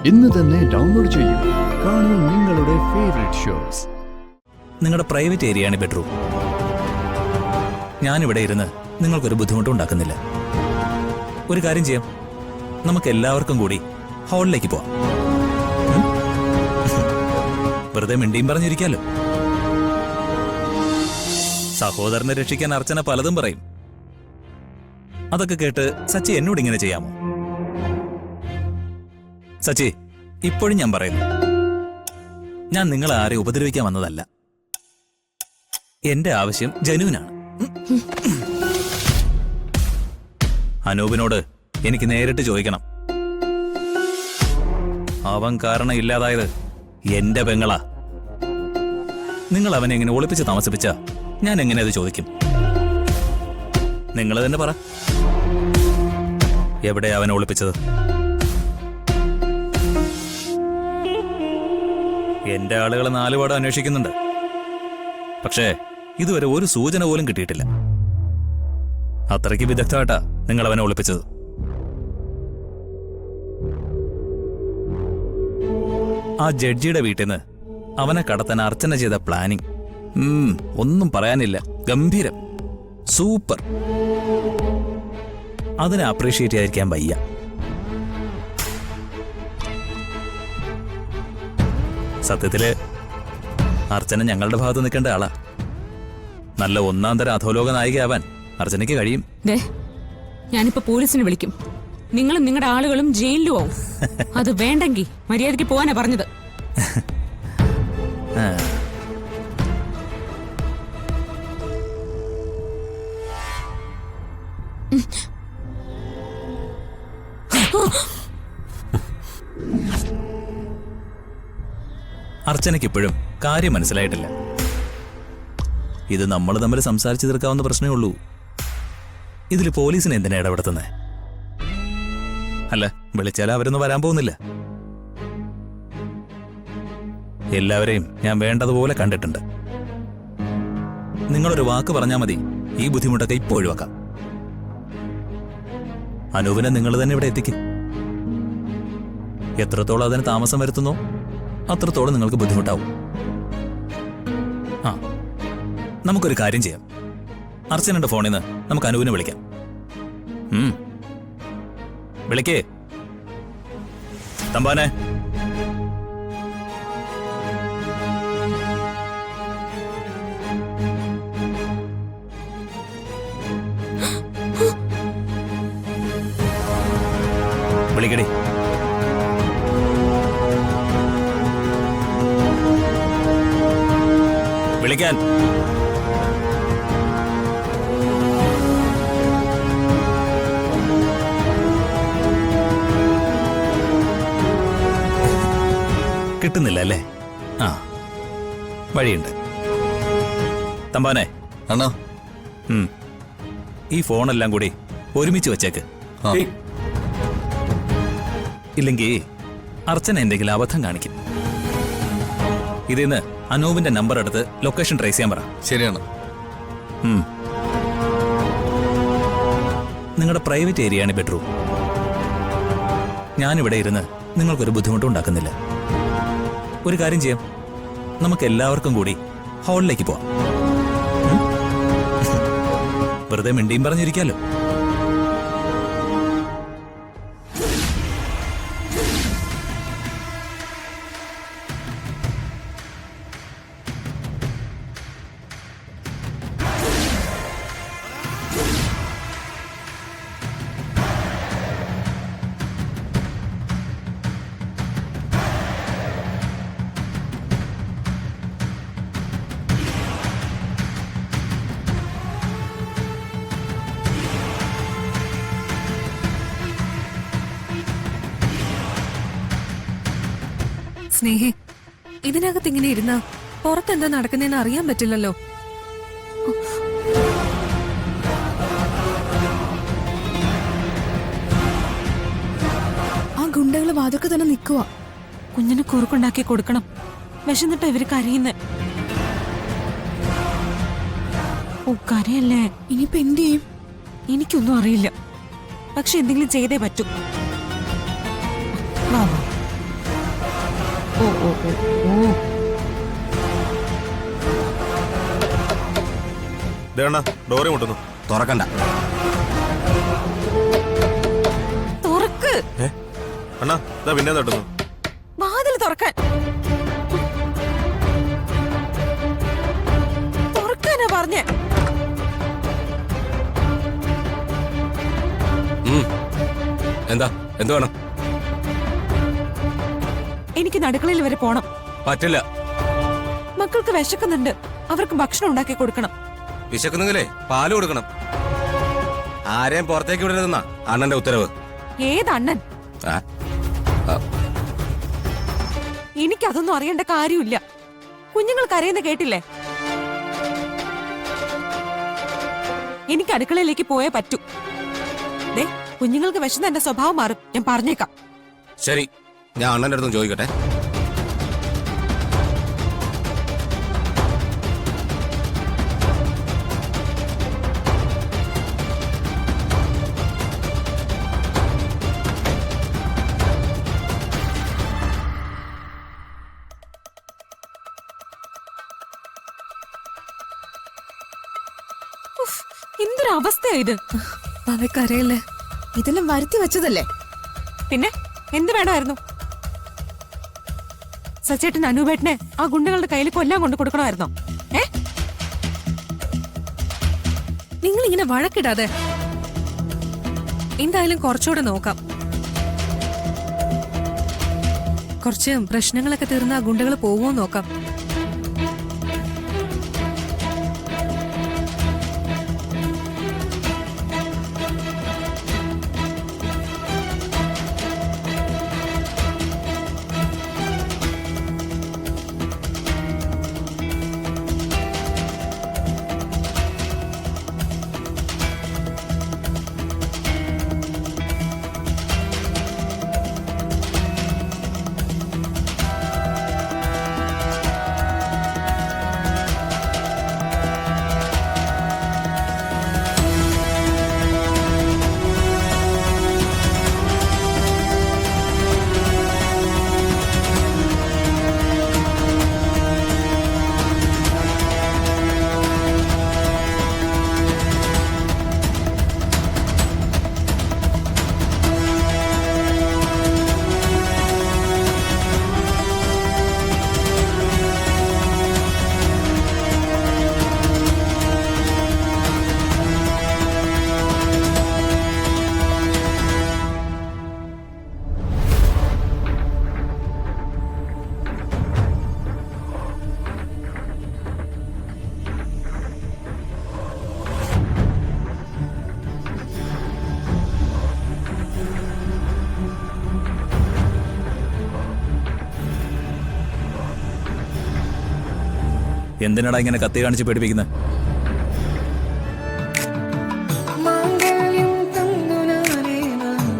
ഇന്ന് തന്നെ ഡൗൺലോഡ് ചെയ്യൂ. കാണൂ നിങ്ങളുടെ ഫേവറേറ്റ് ഷോസ്. നിങ്ങളുടെ പ്രൈവറ്റ് ഏരിയയാണ് ബെഡ്റൂം. ഞാനിവിടെ ഇരുന്ന് നിങ്ങൾക്കൊരു ബുദ്ധിമുട്ടും ഉണ്ടാക്കുന്നില്ല. ഒരു കാര്യം ചെയ്യാം, നമുക്ക് എല്ലാവർക്കും കൂടി ഹാളിലേക്ക് പോവാം. വെറുതെ മിണ്ടിയും പറഞ്ഞിരിക്കാലോ. സഹോദരനെ രക്ഷിക്കാൻ അർച്ചന പലതും പറയും. അതൊക്കെ കേട്ട് സച്ചി എന്നോട് ഇങ്ങനെ ചെയ്യാമോ? സച്ചി, ഇപ്പോഴും ഞാൻ പറയുന്നു, ഞാൻ നിങ്ങളെ ആരെ ഉപദ്രവിക്കാൻ വന്നതല്ല. എന്റെ ആവശ്യം ജനുവിനാണ്. അനൂപിനോട് എനിക്ക് നേരിട്ട് ചോദിക്കണം. അവൻ കാരണം ഇല്ലാതായത് എന്റെ പെങ്ങളാ. നിങ്ങൾ അവനെ എങ്ങനെ ഒളിപ്പിച്ച് താമസിപ്പിച്ച ഞാൻ എങ്ങനെ അത് ചോദിക്കും? നിങ്ങൾ തന്നെ പറ, എവിടെയാ അവനെ ഒളിപ്പിച്ചത്? എന്റെ ആളുകൾ നാലുപാട് അന്വേഷിക്കുന്നുണ്ട്. പക്ഷേ ഇതുവരെ ഒരു സൂചന പോലും കിട്ടിയിട്ടില്ല. അത്രയ്ക്ക് വിദഗ്ധമായിട്ടാ നിങ്ങൾ അവനെ ഒളിപ്പിച്ചത്. ആ ജഡ്ജിയുടെ വീട്ടിൽ നിന്ന് അവനെ കടത്താൻ അർച്ചന ചെയ്ത പ്ലാനിങ് ഒന്നും പറയാനില്ല. ഗംഭീരം, സൂപ്പർ. അതിനെ അപ്രീഷിയേറ്റ് ചെയ്യാതിരിക്കാൻ വയ്യ. സത്യത്തില് അർച്ചന ഞങ്ങളുടെ ഭാഗത്ത് നിൽക്കേണ്ട ആളാ. നല്ല ഒന്നാം തരം അധോലോക നായികയാവാൻ അർച്ചനയ്ക്ക് കഴിയും. ഞാനിപ്പോ പോലീസിനെ വിളിക്കും. നിങ്ങളും നിങ്ങളുടെ ആളുകളും ജയിലിലും ആവും. അത് വേണ്ടെങ്കിൽ മര്യാദയ്ക്ക് പോവാനാ പറഞ്ഞത്. അർച്ചനയ്ക്ക് ഇപ്പോഴും കാര്യം മനസ്സിലായിട്ടില്ല. ഇത് നമ്മൾ തമ്മിൽ സംസാരിച്ചു തീർക്കാവുന്ന പ്രശ്നമേ ഉള്ളൂ. ഇതിൽ പോലീസിനെ എന്തിനാ ഇടപെടുത്തുന്നേ? അല്ല, വിളിച്ചാൽ അവരൊന്നും വരാൻ പോകുന്നില്ല. എല്ലാവരെയും ഞാൻ വേണ്ടതുപോലെ കണ്ടിട്ടുണ്ട്. നിങ്ങളൊരു വാക്ക് പറഞ്ഞാൽ മതി, ഈ ബുദ്ധിമുട്ടൊക്കെ ഇപ്പോൾ ഒഴിവാക്കാം. അനൂപിനെ നിങ്ങൾ തന്നെ ഇവിടെ എത്തിക്കും. എത്രത്തോളം അതിന് താമസം വരുത്തുന്നോ അത്രത്തോളം നിങ്ങൾക്ക് ബുദ്ധിമുട്ടാവും. ആ, നമുക്കൊരു കാര്യം ചെയ്യാം. അർച്ചനയുടെ ഫോണിൽ നിന്ന് നമുക്ക് അനൂപിനെ വിളിക്കാം. വിളിക്കേ തമ്പാനെ. വിളിക്കടി. വിളിക്കാൻ. കിട്ടുന്നില്ല അല്ലേ? ആ, വഴിയുണ്ട്. തമ്പാനെ അണ്ണാ, ഈ ഫോണെല്ലാം കൂടി ഒരുമിച്ച് വെച്ചേക്ക്. ഇല്ലെങ്കിൽ അർച്ചന എന്തെങ്കിലും അബദ്ധം കാണിക്കും. ഇതിന്ന് അനൂപിന്റെ നമ്പർ എടുത്ത് ലൊക്കേഷൻ ട്രേസ് ചെയ്യാൻ പറ. ശരിയാണ്. നിങ്ങളുടെ പ്രൈവറ്റ് ഏരിയയാണ് ബെഡ്റൂം. ഞാനിവിടെ ഇരുന്ന് നിങ്ങൾക്കൊരു ബുദ്ധിമുട്ടും ഉണ്ടാക്കുന്നില്ല. ഒരു കാര്യം ചെയ്യാം, നമുക്ക് എല്ലാവർക്കും കൂടി ഹാളിലേക്ക് പോവാം. വെറുതെ മിണ്ടിയും പറഞ്ഞിരിക്കാലോ. സ്നേഹേ, ഇതിനകത്ത് ഇങ്ങനെ ഇരുന്ന പുറത്തെന്താ നടക്കുന്നതെന്ന് അറിയാൻ പറ്റില്ലല്ലോ. ആ ഗുണ്ടകള് വാതൊക്കെ തന്നെ നിൽക്കുക. കുഞ്ഞിന് കുറുക്കുണ്ടാക്കി കൊടുക്കണം. വിശന്നിട്ട് ഇവര് കരയുന്നേ. ഓ, കരയല്ലേ? ഇനിയിപ്പോ എന്ത് ചെയ്യും? എനിക്കൊന്നും അറിയില്ല. പക്ഷെ എന്തെങ്കിലും ചെയ്തേ പറ്റൂ. വാ വാ. ഓ ഓ ഓ ഓ ഡോറി മുട്ടുന്നു. തുറക്കണ്ട. തുറക്ക്. അണ്ണാ ഇതാ പിന്നെ തട്ടുന്നു. വാതിൽ തുറക്കാൻ. തുറക്കാനാ പറഞ്ഞേ. എന്താ എന്ത് വേണം? എനിക്ക് അടുക്കളയിൽ വരെ പോണം. പറ്റില്ല. മക്കൾക്ക് വിശക്കുന്നുണ്ട്. അവർക്ക് ഭക്ഷണം ഉണ്ടാക്കി കൊടുക്കണം. വിശക്കുന്നെങ്കിലേ പാല് കൊടുക്കണം. ആരെയും പുറത്തേക്ക് വിടരുതെന്നാ അണ്ണന്റെ ഉത്തരവ്. ഏതണ്ണൻ? ആ, എനിക്കതൊന്നും അറിയേണ്ട കാര്യമില്ല. കുഞ്ഞുങ്ങൾ കരയുന്ന കേട്ടില്ലേ? എനിക്ക് അടുക്കളയിലേക്ക് പോയേ പറ്റൂ. ദേ, കുഞ്ഞുങ്ങൾക്ക് വിശന്ന എന്റെ സ്വഭാവം മാറും. ഞാൻ പറഞ്ഞേക്കാം. ശരി, ഞാൻ അണ്ണന്റെ അടുത്തും ചോദിക്കട്ടെ. എന്തൊരവസ്ഥയാ ഇത്? അവക്കറിയില്ലേ, ഇതെല്ലാം വരുത്തി വെച്ചതല്ലേ. പിന്നെ എന്ത് വേണമായിരുന്നു? സച്ചേട്ടൻ അനൂപേട്ടനെ ആ ഗുണ്ടകളുടെ കയ്യിൽ കൊല്ലാൻ കൊണ്ട് കൊടുക്കണമായിരുന്നോ? നിങ്ങൾ ഇങ്ങനെ വഴക്കിടാതെ. എന്തായാലും കുറച്ചുകൂടെ നോക്കാം. കുറച്ച് പ്രശ്നങ്ങളൊക്കെ തീർന്ന ആ ഗുണ്ടകൾ പോവോ നോക്കാം. എന്തിനാടാ ഇങ്ങനെ കത്തി കാണിച്ച് പേടിപ്പിക്കുന്നത്?